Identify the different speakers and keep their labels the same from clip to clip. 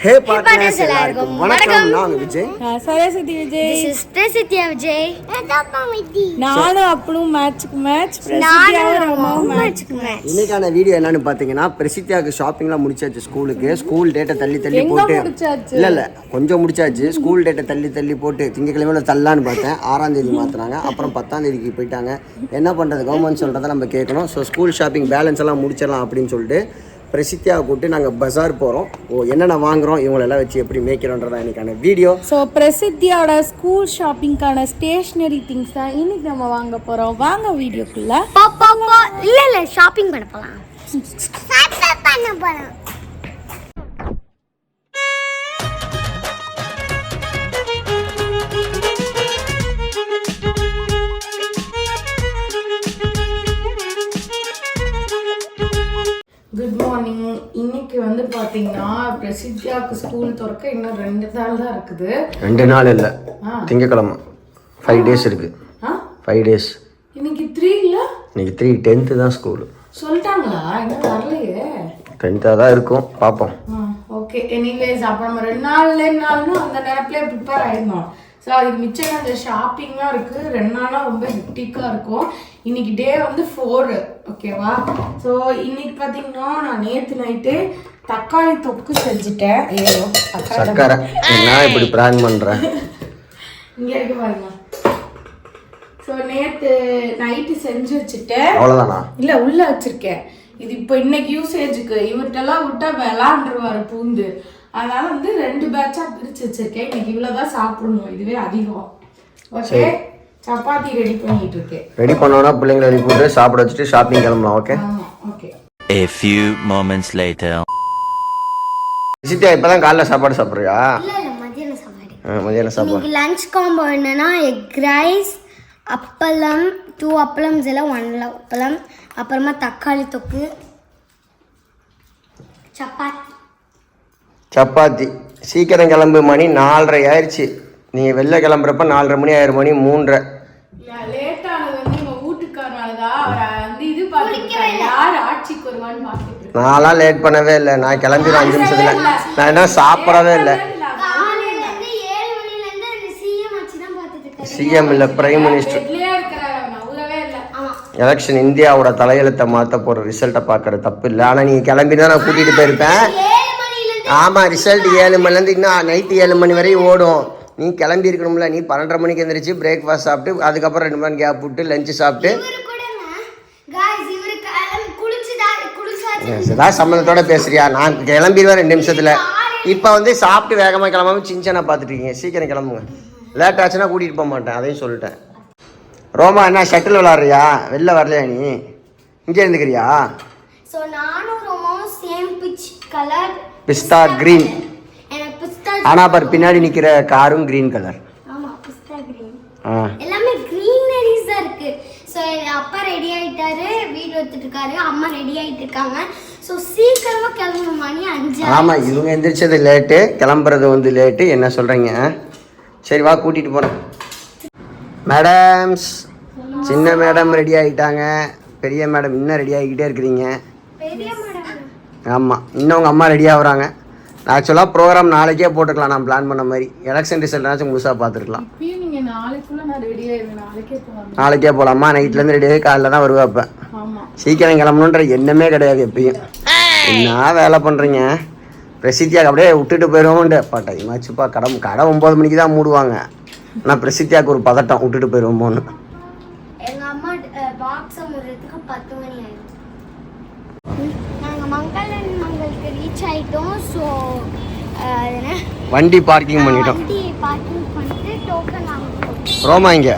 Speaker 1: Hey partners, எல்லாருக்கும் வணக்கம். நான் Vijay.
Speaker 2: Saraswati Vijay.
Speaker 3: This is Prasithya Vijay.
Speaker 2: நானும் அப்பளும் மேட்ச்க்கு மேட்ச்.
Speaker 1: இன்னைக்கான வீடியோ என்னன்னு பாத்தீங்கன்னா, பிரசித்தியாக்கு ஷாப்பிங்லாம் முடிச்சாச்சு. ஸ்கூல் டேட்டை தள்ளி போட்டு இல்ல கொஞ்சம் முடிச்சாச்சு. ஸ்கூல் டேட்டை தள்ளி போட்டு திங்கக்கிழமையில தள்ளான்னு பார்த்தேன். 6ஆம் தேதி மாத்தினாங்க. அப்புறம் 10ஆம் தேதிக்கு போயிட்டாங்க. என்ன பண்றது, கவர்மெண்ட் சொல்றதை நம்ம கேட்கணும். ஸோ ஸ்கூல் ஷாப்பிங் பேலன்ஸ் எல்லாம் முடிச்சிடலாம் அப்படின்னு சொல்லிட்டு பிரசித்தியாவை கூப்பிட்டு நாங்கள் பஜார் போகிறோம். என்னென்ன வாங்குகிறோம், இவங்களெல்லாம் வச்சு எப்படி மேய்க்கிறோன்றதான் இன்னைக்கான வீடியோ.
Speaker 2: ஸோ பிரசித்தியாவோட ஸ்கூல் ஷாப்பிங்கான ஸ்டேஷ்னரி திங்ஸ் தான் இன்னைக்கு நம்ம வாங்க போகிறோம். வாங்க வீடியோக்குள்ள.
Speaker 3: இல்லை ஷாப்பிங் பண்ண போகலாம்.
Speaker 2: Good morning. இன்னைக்கு வந்து பாத்தீங்கன்னா பிரசித்தியாவுக்கு ஸ்கூல் திறக்க இன்னும் 2 நாள் தான் இருக்குது.
Speaker 1: 2 நாள் இல்லை, திங்கக்கிழமை 5 days இருக்கு. 5 days.
Speaker 2: இன்னைக்கு 3 இல்ல,
Speaker 1: இன்னைக்கு 3, 10th தான் ஸ்கூல்
Speaker 2: சொல்லிட்டாங்களா? இன்னும் வரலையே.
Speaker 1: 10th தான் இருக்கும், பார்ப்போம்.
Speaker 2: ஓகே, எனிவேஸ் அப்போ நம்ம 2 நாள்னா அந்த நேரத்துல ப்ரிப்பேர் ஆயிருந்தோம். ஸோ அதுக்கு மிச்சம் அந்த ஷாப்பிங்லாம் இருக்குது. 2 நாளாக ரொம்ப ஹெக்டிக்காக இருக்கும். இன்னைக்கு டே வந்து 4, ஓகேவா? ஸோ இன்னைக்கு பார்த்தீங்கன்னா நான் நேற்று நைட்டு தக்காளி தொக்கு செஞ்சுட்டேன். ஐயோ
Speaker 1: சக்கரை நான் இப்படி பிளான் பண்ணுறேன்.
Speaker 2: இங்கே இருக்கு பாருங்க. ஸோ நேற்று நைட்டு செஞ்சு வச்சுட்டேன்.
Speaker 1: அவ்வளோதானா?
Speaker 2: இல்லை, உள்ளே வச்சுருக்கேன். இது இப்போ இன்னைக்கு யூசேஜுக்கு. இவர்கிட்டலாம் விட்டா விளாண்டுருவார் பூந்து. அதனால வந்து 2 பேட்சா பிரிச்சு வச்சிருக்கேன். இன்னைக்கு இவ்வளவுதான் சாப்பிடணும், இதுவே அதிகம். ஓகே, சப்பாத்தி ரெடி பண்ணிட்டு இருக்கேன்.
Speaker 1: ரெடி பண்ணோம்னா பிள்ளைங்களை ரெடி பண்ணிட்டு சாப்பிட வச்சுட்டு ஷாப்பிங் கிளம்பலாம். Okay
Speaker 2: okay.
Speaker 4: A few moments later.
Speaker 1: சித்தியா இப்பதான் காலைல சாப்பாடு சாப்பிடுறியா?
Speaker 3: இல்ல மதியான சாப்பாடு.
Speaker 1: மதியான சாப்பாடு.
Speaker 3: இன்னைக்கு லஞ்ச் காம்போ என்னன்னா எக் ரைஸ், அப்பளம், 2 அப்பளம்ஸ் எல்லாம் 1 அப்பளம், அப்புறமா தக்காளி தொக்கு,
Speaker 1: சப்பாத்தி. சீக்கிரம் கிளம்பு, மணி 4:30 ஆயிடுச்சு. நீங்கள் வெளில கிளம்புறப்ப 4:30 மணி, 6 மணி, 3:30. நான்லாம் லேட் பண்ணவே இல்லை. நான் கிளம்பிடுவேன் 5 நிமிஷத்துல. நான் என்ன சாப்பிடவே இல்லை. சிஎம் இல்லை, பிரைம் மினிஸ்டர். எலெக்ஷன் இந்தியாவோட தலையெழுத்தை மாற்ற போகிற ரிசல்ட்டை பார்க்குறது தப்பு இல்லை. ஆனால் நீங்கள் கிளம்பினா நான் கூட்டிகிட்டு போயிருப்பேன். ஆமாம், ரிசல்ட் 7 மணிலேருந்து இன்னும் நைட்டு 7 மணி வரையும் ஓடும். நீ கிளம்பி இருக்கணும்ல. நீ 12:30 மணிக்கு எழுந்திரிச்சு பிரேக்ஃபாஸ்ட் சாப்பிட்டு அதுக்கப்புறம் 2 மணி கேப் விட்டு லஞ்சு சாப்பிட்டு ஏதாவது சம்மந்தத்தோட பேசுறியா? நான் கிளம்பிடுவேன் 2 நிமிஷத்தில். இப்போ வந்து சாப்பிட்டு வேகமாக கிளம்பாம சின்ன பார்த்துட்டு இருக்கீங்க. சீக்கிரம் கிளம்புங்க. லேட் ஆச்சுன்னா கூட்டிகிட்டு போக மாட்டேன், அதையும் சொல்லிட்டேன். ரோமா, என்ன ஷட்டில் விளாட்றியா? வெளில வரலையா? நீ இங்கே இருந்துக்கிறியா? பிஸ்தா கிரீன். ஆனா பார், பின்னாடி நிக்கிற காரும் கிரீன் கலர்.
Speaker 3: ஆமா, பிஸ்தா கிரீன். எல்லாமே கிரீனரிஸ் தான் இருக்கு. சோ அப்பா ரெடி ஆயிட்டாரு, வீடியோ எடுத்துட்டு இருக்காரு, அம்மா ரெடி ஆயிட்டு இருக்காங்க. சோ சீக்கிரமா கிளம்பணும், மணி 5.
Speaker 1: ஆமா, இவங்க எந்திரிச்சது லேட்டு, கிளம்புறது வந்து லேட்டு. என்ன சொல்றீங்க? சரி வா, கூட்டிட்டு போறேன். மேடம்ஸ், சின்ன மேடம் ரெடி ஆகிட்டாங்க. பெரிய மேடம் இன்னும் ரெடி ஆகிக்கிட்டே இருக்கிறீங்க. ஆமாம், இன்னும் உங்கள் அம்மா ரெடி ஆகுறாங்க. ஆக்சுவலாக ப்ரோக்ராம் நாளைக்கே போட்டுக்கலாம், நான் பிளான் பண்ண மாதிரி. எலெக்ஷன் ரிசல்ட்னாச்சும் முழுசாக பார்த்துருக்கலாம். நாளைக்கே போகலாமா? நைட்லேருந்து ரெடி ஆகி காலையில் தான் வருவா. அப்போ சீக்கிரம் கிளம்பணுன்ற எண்ணமே கிடையாது எப்பயும். என்ன வேலை பண்ணுறீங்க? பிரசித்தியாக்கு அப்படியே விட்டுட்டு போயிடுவோம்ட்டு. அப்பா டைம் ஆச்சுப்பா. கடை 9 மணிக்கு தான் மூடுவாங்க. ஆனால் பிரசித்தியாவுக்கு ஒரு பதட்டம், விட்டுட்டு போயிடுவோமோன்னு.
Speaker 3: எங்க அம்மா பாக்ஸ் முறதுக்கு 10 மணி ஆயிடும். நாங்க மங்களுக்கு ரீச் ஆயிட்டோம். ஸோ
Speaker 1: வண்டி பார்க்கிங் பண்ணிட்டோம்.
Speaker 3: வண்டி பார்க்கிங் பண்ணிட்டு டோக்கன் வாங்கிட்டோம்.
Speaker 1: ரோமா இங்கே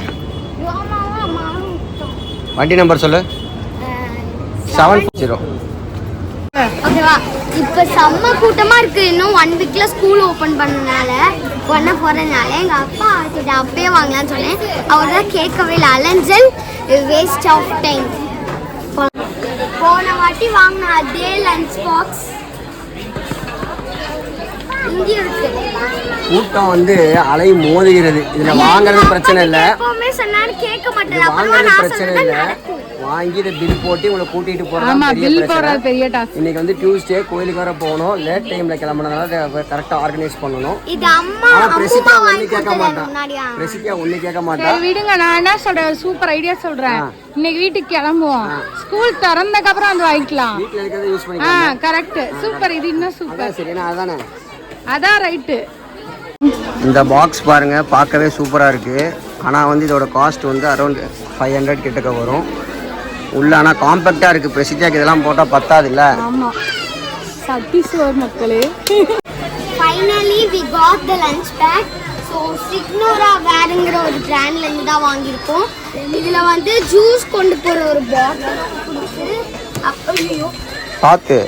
Speaker 3: ரோமாவும் அம்மாவும் விட்டோம்.
Speaker 1: வண்டி நம்பர் சொல்லு. 740.
Speaker 3: ஓகேவா? இப்போ செம்ம கூட்டமா இருக்கு. இன்னும் 1 வீக்ல ஸ்கூல் ஓபன் பண்ணனால போறதுனால எங்க அப்பா அப்பயே வாங்கலாம்னு சொன்னேன். அவர் தான் கேட்கவே இல்லை. அலஞ்சல் வேஸ்ட் ஆஃப் டைம். போன வாட்டி வாங்கின அதே லஞ்ச் பாக்ஸ் இங்கே இருக்கு.
Speaker 1: கூட்டம் வந்து அலை மோதுகிறது. இதுல வாங்குறது பிரச்சனை இல்லை,
Speaker 3: எப்பவுமே சொன்னாரு கேட்க மாட்டேன்.
Speaker 1: வாங்குறது பிரச்சனை இல்லை. வாங்கி இதை பில் போட்டு உங்களை கூட்டிட்டு
Speaker 2: ஆமா
Speaker 1: போறது
Speaker 2: பில் போறது பெரிய டாஸ்க்.
Speaker 1: இன்னைக்கு வந்து டியூஸ்டே கோயிலுக்கு வர போகணும். லேட் டைம்ல கிளம்புனதால கரெக்டா ஆர்கனைஸ் பண்ணணும்.
Speaker 3: இது அம்மா
Speaker 1: பிரசித்தியா ஒண்ணு கேட்க மாட்டான். பிரசித்தியா ஒண்ணு கேட்க மாட்டான்.
Speaker 2: விடுங்க, நான் என்ன சொல்றேன், சூப்பர் ஐடியா சொல்றேன். இன்னைக்கு வீட்டுக்கு கிளம்புவோம், ஸ்கூல் திறந்ததுக்கு அப்புறம் வந்து வாங்கிக்கலாம்.
Speaker 1: வீட்ல இருக்கிறத யூஸ் பண்ணிக்கலாம்.
Speaker 2: Correct, super. இது இன்னும் சூப்பர்.
Speaker 1: சரிண்ணா, அதானே
Speaker 2: அதான் ரைட்டு.
Speaker 1: இந்த பாக்ஸ் பாருங்க, பார்க்கவே சூப்பரா இருக்கு. ஆனால் வந்து இதோட காஸ்ட் வந்து அரௌண்ட் 500 கிட்டக்க வரும். உள்ள ஆனால் காம்பேக்டாக இருக்குது. பிரசித்தியாக்கு இதெல்லாம் போட்டால் பத்தாது இல்லை?
Speaker 2: ஆமாம், சத்தீஸ்வர் மக்களே.
Speaker 3: Finally we got the lunch bag. So Signora வேறுங்கிற ஒரு பிராண்ட்லேருந்து தான் வாங்கியிருக்கோம். இதில் வந்து ஜூஸ் கொண்டு போகிற ஒரு பாட்டில் கொடுத்து அப்பையும்
Speaker 1: பார்த்து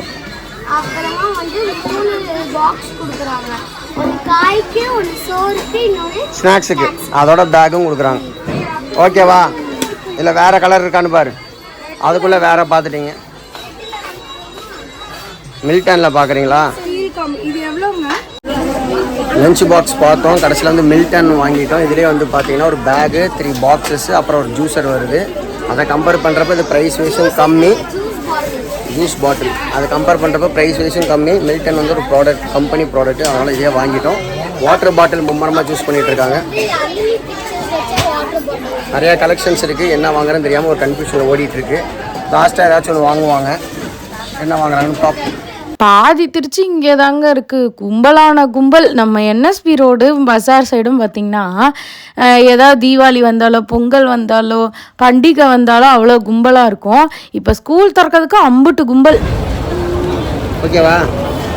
Speaker 3: அப்புறமா வந்து 3 பாக்ஸ் கொடுக்குறாங்க. ஒரு காய்க்கு, ஒரு சோறுக்கு, இன்னொரு
Speaker 1: ஸ்நாக்ஸுக்கு. அதோட பேக்கும் கொடுக்குறாங்க. ஓகேவா? இல்லை வேறு கலர் இருக்கான்னு பாரு. அதுக்குள்ளே வேறு பார்த்துட்டீங்க. மில்டனில் பார்க்குறீங்களா?
Speaker 2: இது எவ்வளோங்க?
Speaker 1: லஞ்ச் பாக்ஸ் பார்த்தோம், கடைசியில் வந்து மில்டன் வாங்கிட்டோம். இதிலே வந்து பார்த்தீங்கன்னா ஒரு பேகு, 3 பாக்ஸஸ், அப்புறம் ஒரு ஜூஸர் வருது. அதை கம்பேர் பண்ணுறப்ப இது ப்ரைஸ் வைஸும் கம்மி. ஜூஸ் பாட்டில் அதை கம்பேர் பண்ணுறப்ப ப்ரைஸ் வைஸும் கம்மி. மில்டன் வந்து ஒரு ப்ராடக்ட், கம்பெனி ப்ராடக்ட், அதனால் இதே வாங்கிட்டோம். வாட்டர் பாட்டில் மும்மரமாக சூஸ் பண்ணிகிட்டு இருக்காங்க. நிறையா கலெக்ஷன்ஸ் இருக்குது. என்ன வாங்குறேன்னு தெரியாமல் ஒரு கன்ஃபியூஷன் ஓடிட்டுருக்கு. லாஸ்ட்டாக ஏதாச்சும் ஒன்று வாங்குவாங்க. என்ன வாங்குறாங்கன்னு பார்ப்போம்.
Speaker 2: பாதி திருச்சி இங்கே தாங்க இருக்குது. கும்பலான கும்பல். நம்ம என்எஸ்பி ரோடு பஸார் சைடும் பார்த்திங்கன்னா ஏதாவது தீபாவளி வந்தாலோ, பொங்கல் வந்தாலோ, பண்டிகை வந்தாலோ அவ்வளோ கும்பலாக இருக்கும். இப்போ ஸ்கூல் திறக்கிறதுக்கு அம்புட்டு கும்பல்.
Speaker 1: ஓகேவா?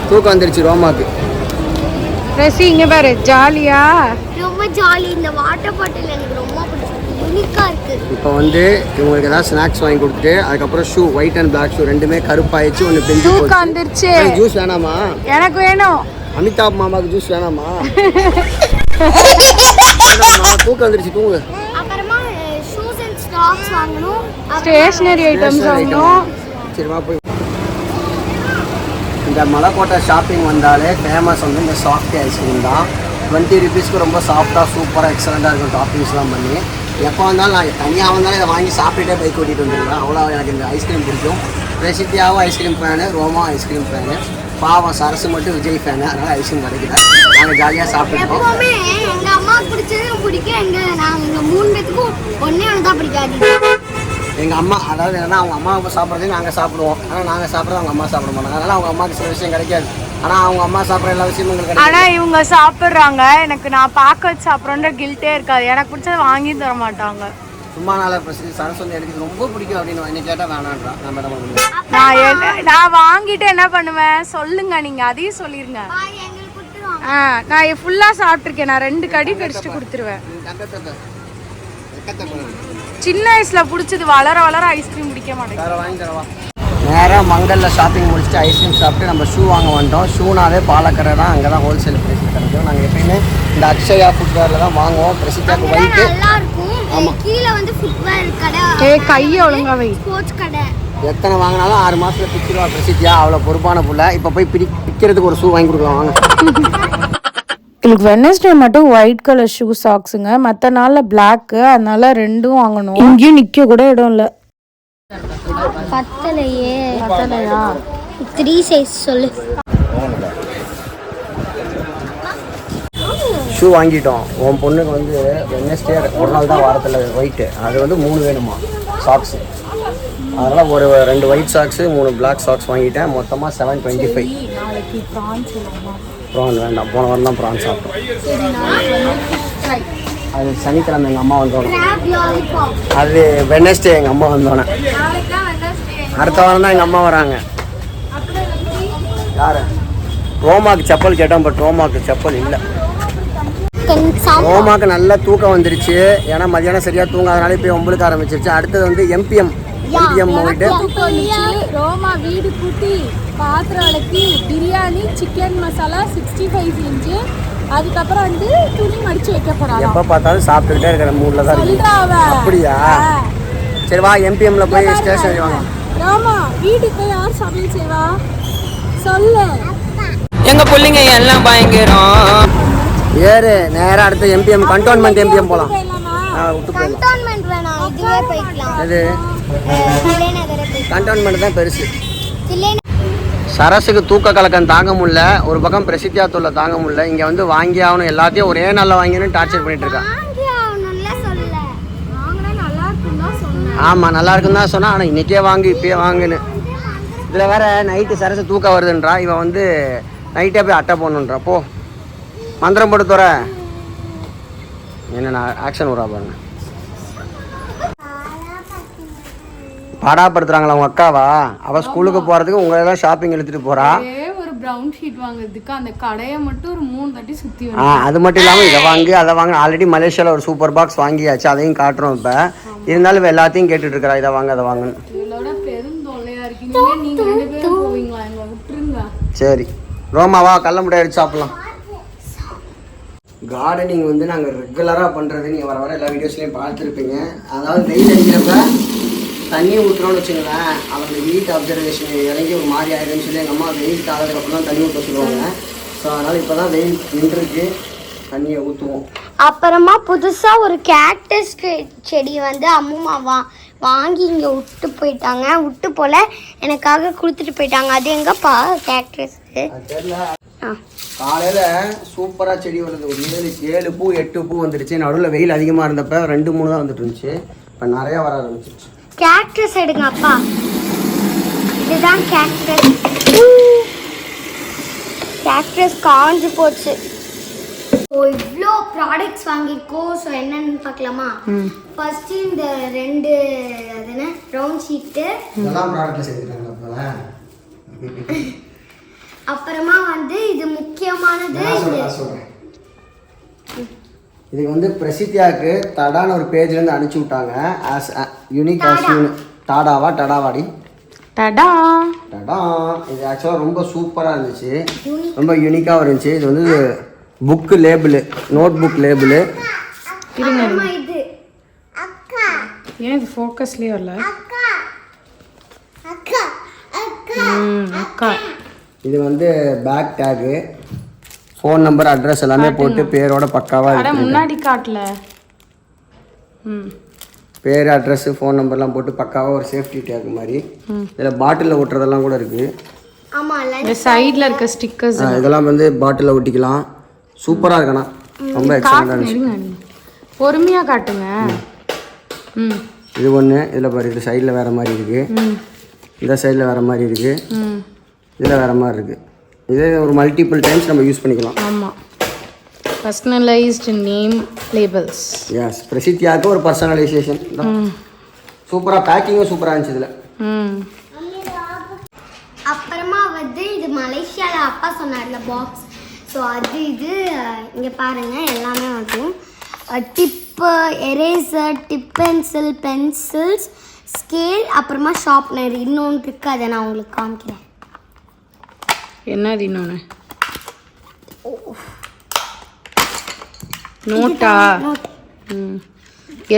Speaker 1: தூக்கம் வந்துருச்சு ரோமாக்கு.
Speaker 2: ரசி இங்கே பாரு, ஜாலியா
Speaker 3: ரொம்ப ஜாலி. இந்த வாட்டர் பாட்டில் எனக்கு ரொம்ப பிடிச்சிருக்கு, யூனிக்காக இருக்குது.
Speaker 1: இப்போ வந்து இவங்களுக்கு ஏதாவது ஸ்நாக்ஸ் வாங்கி கொடுத்துட்டு அதுக்கப்புறம் shoe, white and black shoe ரெண்டுமே கருப்பாயிடுச்சு. ஒன்று பெஞ்சு
Speaker 2: வந்துருச்சு.
Speaker 1: ஜூஸ் வேணாமா?
Speaker 2: எனக்கு வேணும்.
Speaker 1: அமிதாப் மாமாவுக்கு ஜூஸ் வேணாமா? தூக்கம் வந்துருச்சு, தூங்கு.
Speaker 3: அப்புறமா ஷூஸ் அண்ட் ஸ்டாக்ஸ் வாங்கணும்,
Speaker 2: ஸ்டேஷனரி ஐட்டம்ஸ் வாங்கணும்.
Speaker 1: சரி வா போய். இந்த மலைக்கோட்டை ஷாப்பிங் வந்தாலே ஃபேமஸ் வந்து இந்த சாஃப்ட் ஐஸ்கிரீம் தான். 20 ருபீஸ்க்கு ரொம்ப சாஃப்டாக சூப்பராக எக்ஸலண்ட்டாக இருக்கும் டாப்பிங்ஸ்லாம் பண்ணி. எப்போ வந்தாலும் நான் தனியாக வந்தாலும் இதை வாங்கி சாப்பிட்டுட்டே பைக் ஓட்டிகிட்டு வந்துடுவேன். அவ்வளோ எனக்கு இந்த ஐஸ்கிரீம் பிடிக்கும். பிரசித்தியாவும் ஐஸ்கிரீம் ஃபேனு, ரோமா ஐஸ்கிரீம் ஃபேனு, பாவம் சரசு மட்டும் விஜய் ஃபேனு. அதனால் ஐஸ்கிரீம் கிடைக்கல. நாங்கள் ஜாலியாக சாப்பிட்டுருக்கோம்.
Speaker 3: எப்பவுமே எங்கள் அம்மாவுக்கு பிடிச்சது பிடிக்கும். நாங்கள் 3 பேத்துக்கும் ஒன்றே ஒன்று தான் பிடிக்காது.
Speaker 1: எங்கள் அம்மா, அதாவது என்னன்னா அவங்க அம்மாவுக்கு சாப்பிட்றது நாங்கள் சாப்பிடுவோம். ஆனால் நாங்கள் சாப்பிட்றது அவங்க அம்மா சாப்பிட மாட்டாங்க. அதனால் அவங்க அம்மாவுக்கு சில விஷயம் கிடைக்காது. ஆனால் அவங்க அம்மா சாப்பிட்ற எல்லா விஷயமும் உங்களுக்கு கிடைக்கும்.
Speaker 2: ஆனால் இவங்க சாப்பிட்றாங்க, எனக்கு நான் பார்க்க வச்சு சாப்பிட்றோன்ற கில்ட்டே இருக்காது. எனக்கு பிடிச்சது வாங்கி தர மாட்டாங்க.
Speaker 1: சும்மா நாளை பிரசி சரசு வந்து எனக்கு ரொம்ப பிடிக்கும் அப்படின்னு என்ன கேட்டால் வேணான்றான். நான் மேடம் பண்ணுவேன்.
Speaker 2: நான் வாங்கிட்டு என்ன பண்ணுவேன் சொல்லுங்க, நீங்கள் அதையும் சொல்லிடுங்க. நான் ஃபுல்லாக சாப்பிட்ருக்கேன். நான் 2 கடி கடிச்சிட்டு கொடுத்துருவேன். சின்ன வயசுல பிடிச்சது வளர வளர ஐஸ்கிரீம் பிடிக்க மாட்டேங்குது.
Speaker 1: நேராக மங்கலில் ஷாப்பிங் முடிச்சுட்டு ஐஸ்கிரீம் சாப்பிட்டு நம்ம ஷூ வாங்க வந்துட்டோம். ஷூனாவே பாலக்கரை தான், அங்கே தான் ஹோல்சேல் ப்ரைஸ் கிடைக்கும். நாங்கள் எப்பயுமே இந்த அக்ஷயா ஃபுட்வேரில் தான் வாங்குவோம். பிரசித்தியாவுக்கு வைட்டு
Speaker 3: ஆமாம், கீழே வந்து ஃபுட்வேர் கடை,
Speaker 2: கையை ஒழுங்காவே
Speaker 3: ஸ்போர்ட்ஸ் கடை.
Speaker 1: எத்தனை வாங்கினாலும் 6 மாதத்தில் பிச்சிருவா பிரசித்தியா. அவ்வளோ பொறுப்பான புள்ள. இப்போ போய் பிடிக்கிறதுக்கு ஒரு ஷூ வாங்கி கொடுக்கலாம் வாங்க.
Speaker 2: எனக்கு வெட்னஸ்டே மட்டும் ஒயிட் கலர் ஷூ சாக்ஸுங்க, மற்ற நாளில் பிளாக்கு. அதனால 2ம் வாங்கணும். இங்கேயும் நிற்க கூட இடம் இல்லை.
Speaker 3: பத்தலையே. 3 சைஸ் சொல்லு.
Speaker 1: ஷூ வாங்கிட்டோம். உன் பொண்ணுக்கு வந்து வெட்னஸ்டே ஒரு நாள் தான் வாரத்தில் ஒயிட்டு. அது வந்து 3 வேணுமா சாக்ஸு. அதனால் ஒரு 2 ஒயிட் சாக்ஸு, 3 பிளாக் சாக்ஸ் வாங்கிட்டேன். மொத்தமாக 725. ப்ரான் வேண்டாம், போன வாரம் தான் ப்ரான் சாப்பிட்டோம். அது சனிக்கிழமை எங்கள் அம்மா வந்தோன்னே. அது வெட்னஸ்டே எங்கள் அம்மா வந்தோன்னே. அடுத்த வாரம் தான் எங்கள் அம்மா வராங்க. யார்? ரோமாவுக்கு செப்பல் கேட்டோம், பட் ரோமாவுக்கு செப்பல் இல்லை. ரோமாவுக்கு நல்லா தூக்கம் வந்துருச்சு. ஏன்னா மதியானம் சரியாக தூங்காதனால இப்போ ஒம்பளுக்கு ஆரம்பிச்சிருச்சு. அடுத்தது வந்து எம்பிஎம் போயிட்டு
Speaker 2: ரோமா வீடு கூட்டி பாத்திரம் விளக்கி பிரியாணி சிக்கன் மசாலா 65 இன்ச்சு. அதுக்கப்புறம் வந்து துணி மடிச்சு வைக்க போறாங்க.
Speaker 1: எப்போ பார்த்தாலும் சாப்பிட்டுக்கிட்டே இருக்கிற மூடில் தான் இருக்கு. அப்படியா? சரி வா, எம்பிஎம்ல போய் ஸ்டேஷன் வாங்க.
Speaker 2: ரோமா வீட்டுக்கு யார் சமையல் செய்வா சொல்லு.
Speaker 5: எங்க பிள்ளைங்க எல்லாம் பயங்கரம்.
Speaker 1: ஏறு நேராக அடுத்து எம்பிஎம் கண்டோன்மெண்ட் எம்பிஎம் போகலாம்.
Speaker 3: கண்டோன்மெண்ட் வேணாம், இதுவே போய்க்கலாம்.
Speaker 1: அது
Speaker 3: தில்லைநகரை போய்க்கலாம்.
Speaker 1: கண்டோன்மெண்ட் தான் பெருசு.
Speaker 3: தில்லைநகர்
Speaker 1: சரஸுக்கு தூக்க கலக்கம் தாங்க முடியல, ஒரு பக்கம் பிரசித்தியா தொல்லை தாங்க முடியல. இங்கே வந்து வாங்கி ஆகணும், எல்லாத்தையும் ஒரே நாளில் வாங்கினு டார்ச்சர் பண்ணிட்டு இருக்கான். ஆமாம் நல்லா இருக்குன்னு தான் சொன்னான், ஆனால் இன்றைக்கே வாங்கு இப்பயே வாங்குன்னு. இதில் வேற நைட்டு சரசு தூக்கம் வருதுன்றா, இவன் வந்து நைட்டே போய் அட்டை போடணுன்றா. போ மந்திரம் போட்டு தோற என்ன ஆக்ஷன் வரா பாருங்க. பாடாப்படுத்துறாங்களா உங்க அக்காவா? அவ ஸ்கூலுக்கு போறதுக்கு உங்களை தான் ஷாப்பிங் எடுத்துட்டு போறா.
Speaker 2: ஒரு பிரவுன் ஷீட் வாங்குறதுக்கு அந்த கடையை மட்டும் ஒரு 3 தட்டி சுத்தி
Speaker 1: அது மட்டும் இல்லாம இதை வாங்கு அதை வாங்க. ஆல்ரெடி மலேசியால ஒரு சூப்பர் பாக்ஸ் வாங்கியாச்சு, அதையும் காட்டுறோம். இப்ப இருந்தாலும் எல்லாத்தையும் கேட்டுட்டு இருக்கிறா, இதை வாங்க அதை வாங்கன்னு.
Speaker 2: இதோட பெரும் தொல்லையா இருக்கீங்க. நீங்க 2 பேரும் போவீங்களா? எங்களை விட்டுருங்க.
Speaker 1: சரி ரோமாவா கள்ள முட்டை அடிச்சு சாப்பிடலாம். கார்டனிங் வந்து நாங்கள் ரெகுலராக பண்ணுறது நீங்கள் வர வர எல்லா வீடியோஸ்லையும் பார்த்துருப்பீங்க. அதாவது வெயில் அடிக்கிறப்ப தண்ணி ஊற்றுறோன்னு வச்சுங்களேன், அவங்க ஹீட் அப்சர்வேஷன் இறங்கி ஒரு மாதிரி ஆயிடுன்னு சொல்லி எங்கள் அம்மா வெயில் தாளதுக்கப்புறம் தான் தண்ணி ஊற்ற சொல்லுவாங்க. ஸோ அதனால் இப்போ தான் வெயில் நின்றுருக்கு, தண்ணியை ஊற்றுவோம்.
Speaker 3: அப்புறமா புதுசாக ஒரு கேக்டஸ் செடி வந்து அம்மா வாங்கி இங்கே விட்டு போயிட்டாங்க. விட்டு போல் எனக்காக கொடுத்துட்டு போயிட்டாங்க. அது எங்கப்பா கேக்டஸ்?
Speaker 1: தெரியல. காலையில் சூப்பராக செடி வருது. ஒரு 7 பூ 8 பூ வந்துடுச்சு. நடுவில் வெயில் அதிகமாக இருந்தப்போ 2-3 தான் வந்துட்டு இருந்துச்சு. இப்போ நிறையா வர ஆரம்பிச்சிருச்சு.
Speaker 3: கேக்டஸ் எடுங்க அப்பா. இதுதான் கேக்டஸ். கேக்டஸ் காஞ்சு போச்சு. ஸோ இவ்வளோ ப்ராடக்ட்ஸ் வாங்கியிருக்கோம். ஸோ என்னன்னு பார்க்கலாமா? ஃபர்ஸ்ட் இந்த 2 அது என்ன ப்ரௌன் ஷீட்டு,
Speaker 1: இதெல்லாம் ப்ராடக்ட்ல சேர்த்துட்டாங்க.
Speaker 3: அப்புறமா வந்து இது முக்கியமானது.
Speaker 1: இதுக்கு வந்து பிரசித்தியாவுக்கு தடான ஒரு பேஜ்லேருந்து அனுப்பிச்சி விட்டாங்க. ஆஸ் யூனிக் ஆஸ் டடாவாடி
Speaker 2: டடா.
Speaker 1: இது ஆக்சுவலாக ரொம்ப சூப்பராக இருந்துச்சு, ரொம்ப யூனிக்காக இருந்துச்சு. இது வந்து book label, note book label.
Speaker 3: இது
Speaker 2: ஏன் இது ஃபோக்கஸ்லேயே வரல? அக்கா
Speaker 1: இது வந்து bag tag, phone number address எல்லாமே போட்டு பேரோட பக்காவாக இருக்கு.
Speaker 2: முன்னாடி காட்டல.
Speaker 1: பேர் அட்ரஸ் ஃபோன் நம்பர்லாம் போட்டு பக்காவாக ஒரு சேஃப்டி டேக் மாதிரி. இதில் பாட்டிலில் ஒட்டுறதெல்லாம் கூட இருக்குது.
Speaker 3: ஆமாம்,
Speaker 2: சைடில் இருக்க ஸ்டிக்கர்ஸ்
Speaker 1: இதெல்லாம் வந்து பாட்டிலில் ஒட்டிக்கலாம். சூப்பராக இருக்கணும், ரொம்ப எக்ஸலண்டாக இருந்துச்சு.
Speaker 2: பொறுமையாக காட்டுங்க.
Speaker 1: இது ஒன்று, இதில் பாரு, இது சைடில் வேறு மாதிரி இருக்குது, இந்த சைடில் வேறு மாதிரி இருக்குது, இதில் வேறு மாதிரி இருக்குது. இதே ஒரு மல்டிபிள் டைம்ஸ் நம்ம யூஸ் பண்ணிக்கலாம்.
Speaker 2: ஆமாம், பர்சனலைஸ்டு நேம் லேபிள்ஸ்.
Speaker 1: எஸ், பிரசித்தியாவுக்கு ஒரு பர்சனலைசேஷன். சூப்பராக பேக்கிங்கும் சூப்பராக இருந்துச்சு இதில்.
Speaker 3: அப்புறமா வந்து இது மலேசியாவில் அப்பா சொன்னார்ல பாக்ஸ். ஸோ அது இது இங்கே பாருங்கள் எல்லாமே வரும். Tip, eraser, tip pencil, pencils, scale, அப்புறமா ஷார்ப்னர். இன்னொன்று இருக்குது, அதை நான் உங்களுக்கு காமிக்கிறேன்.
Speaker 2: என்னது இன்னொன்று? நோட்டா?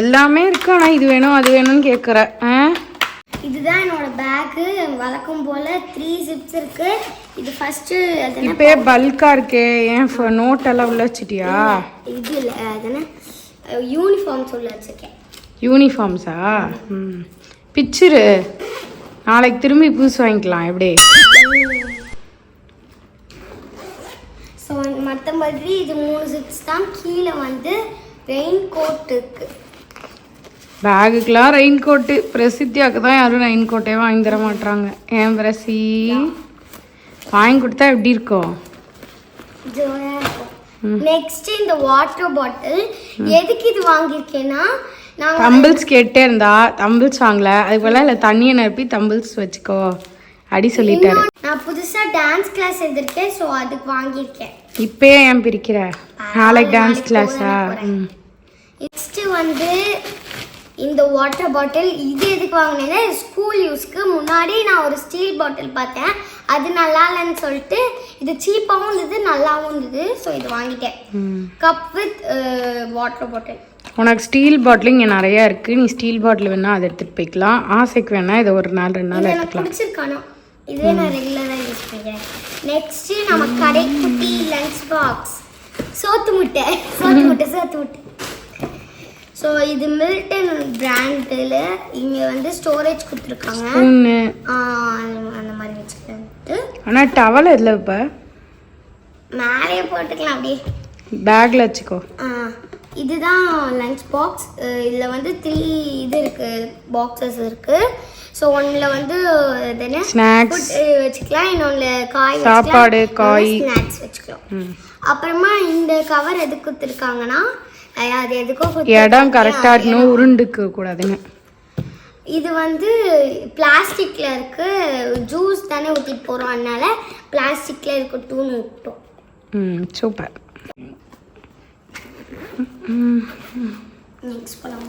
Speaker 2: எல்லாமே இருக்கு, ஆனால் இது வேணும் அது வேணும்னு கேட்குறேன்.
Speaker 3: இதுதான் என்னோட பேக்கு. வழக்கம் போல் 3 ஜிப்ஸ் இருக்கு. இது ஃபர்ஸ்ட்
Speaker 2: இப்போ பல்கா இருக்கே, ஏன் நோட்டெல்லாம் உள்ள வச்சிட்டியா?
Speaker 3: இது இல்லை, அதுன்னு யூனிஃபார்ம்ஸ் உள்ள வச்சிருக்கேன்.
Speaker 2: யூனிஃபார்ம்ஸா? பிக்சரு நாளைக்கு திரும்பி புதுசு வாங்கிக்கலாம். எப்படி?
Speaker 3: ஸோ மற்ற மாதிரி இது 3 ஜிப்ஸ் தான். கீழே வந்து ரெயின் கோட் இருக்கு.
Speaker 2: பேகுக்கெலாம் ரெயின் கோட்டு. பிரசித்தியாவுக்கு தான் யாரும் ரெயின் கோட்டே வாங்கி தர மாட்டாங்க. ஏன் பிரசி? வாங்கி கொடுத்தா எப்படி இருக்கும்?
Speaker 3: நெக்ஸ்ட் இந்த வாட்டர் பாட்டில். எதுக்கு இது வாங்கியிருக்கேன்னா, நான்
Speaker 2: தம்பிள்ஸ் கேட்டே இருந்தா தம்பிள்ஸ் வாங்கல, அது போல இல்லை தண்ணியை நிரப்பி தம்பிள்ஸ் வச்சுக்கோ அடி சொல்லிட்டாரு.
Speaker 3: நான் புதுசா டான்ஸ் கிளாஸ் எடுத்திருக்கேன். ஸோ அதுக்கு வாங்கியிருக்கேன்.
Speaker 2: இப்பயே ஏன் பிரிக்கிற? நாளைக்கு டான்ஸ் கிளாஸா?
Speaker 3: நெக்ஸ்ட் வந்து இந்த வாட்டர் பாட்டில். இது எதுக்கு வாங்கினேன்னா ஸ்கூல் யூஸ்க்கு. முன்னாடி நான் ஒரு ஸ்டீல் பாட்டில் பார்த்தேன், அது நல்லா இல்லைன்னு சொல்லிட்டு இது சீப்பாகவும் இருந்தது நல்லாவும் இருந்தது. ஸோ இது வாங்கிட்டேன். Cup with water bottle.
Speaker 2: உனக்கு ஸ்டீல் பாட்டில் இங்கே நிறையா இருக்குது. நீ ஸ்டீல் பாட்டில் வேணால் அதை எடுத்துகிட்டு போய்க்கலாம். ஆசைக்கு வேணால் இதை ஒரு நாள் 2 நாள் எடுத்துக்கலாம்.
Speaker 3: பிடிச்சிருக்கானோ இதுவே நான் ரெகுலராக யூஸ் பண்ணிக்கிறேன். நெக்ஸ்ட்டு நம்ம கடைக்குட்டி லஞ்ச் பாக்ஸ். சோத்து முட்டை. ஸோ இது மில்டன் பிராண்டில் இங்கே வந்து ஸ்டோரேஜ் கொடுத்துருக்காங்க. அந்த மாதிரி வச்சுக்கிட்டு.
Speaker 2: ஆனால் டவல் எதில் இப்போ
Speaker 3: மேலேயே போட்டுக்கலாம் அப்படியே
Speaker 2: பேக்கில் வச்சுக்கோ.
Speaker 3: இதுதான் லஞ்ச் பாக்ஸ். இதில் வந்து 3 இது இருக்குது, பாக்ஸஸ் இருக்குது. ஸோ ஒன்றில் வந்து
Speaker 2: ஸ்நாக்ஸ்
Speaker 3: வச்சுக்கலாம், இன்னொன்றில் காய்
Speaker 2: சாப்பாடு காய்
Speaker 3: ஸ்நாக்ஸ் வச்சுக்கலாம். அப்புறமா இந்த கவர் எதுக்கு கொடுத்துருக்காங்கன்னா அது எதுக்கோ
Speaker 2: இடம் கரெக்டாக இருக்கணும், உருண்டுக்க கூடாதுன்னு.
Speaker 3: இது வந்து பிளாஸ்டிக்கில் இருக்குது, ஜூஸ் தானே ஊற்றிட்டு போகிறோம், அதனால பிளாஸ்டிக்கில் இருக்கட்டும்னு விட்டோம்.
Speaker 2: சூப்பர்.
Speaker 3: நெக்ஸ்ட் போகலாம்.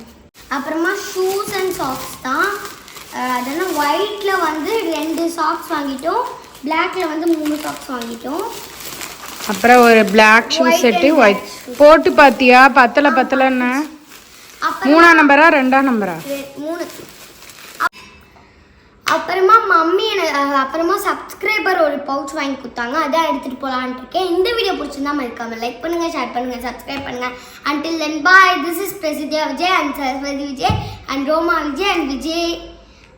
Speaker 3: அப்புறமா ஷூஸ் அண்ட் சாக்ஸ் தான். அதெல்லாம் ஒயிட்டில் வந்து 2 சாக்ஸ் வாங்கிட்டோம், பிளாக்கில் வந்து 3 சாக்ஸ் வாங்கிட்டோம்.
Speaker 2: அப்புறம் ஒரு பிளாக் ஷூ செட்டு ஒயிட் போட்டு பார்த்தியா? பத்தலைன்னா 3ஆம் நம்பரா 2ஆம் நம்பரா?
Speaker 3: 3. அப்புறமா மம்மி அப்புறமா சப்ஸ்கிரைபர் ஒரு பவுச் வாங்கி கொடுத்தாங்க, அதான் எடுத்துகிட்டு போகலான்ட்டு இருக்கேன். இந்த வீடியோ பிடிச்சிருந்தா மறக்காம லைக் பண்ணுங்கள், ஷேர் பண்ணுங்கள், சப்ஸ்கிரைப் பண்ணுங்கள். Until then, bye. This is Prasidya Vijay and Saraswati Vijay and Roma Vijay and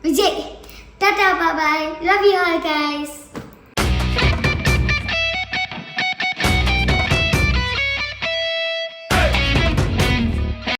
Speaker 3: Vijay. Tata, bye bye. Love you all guys.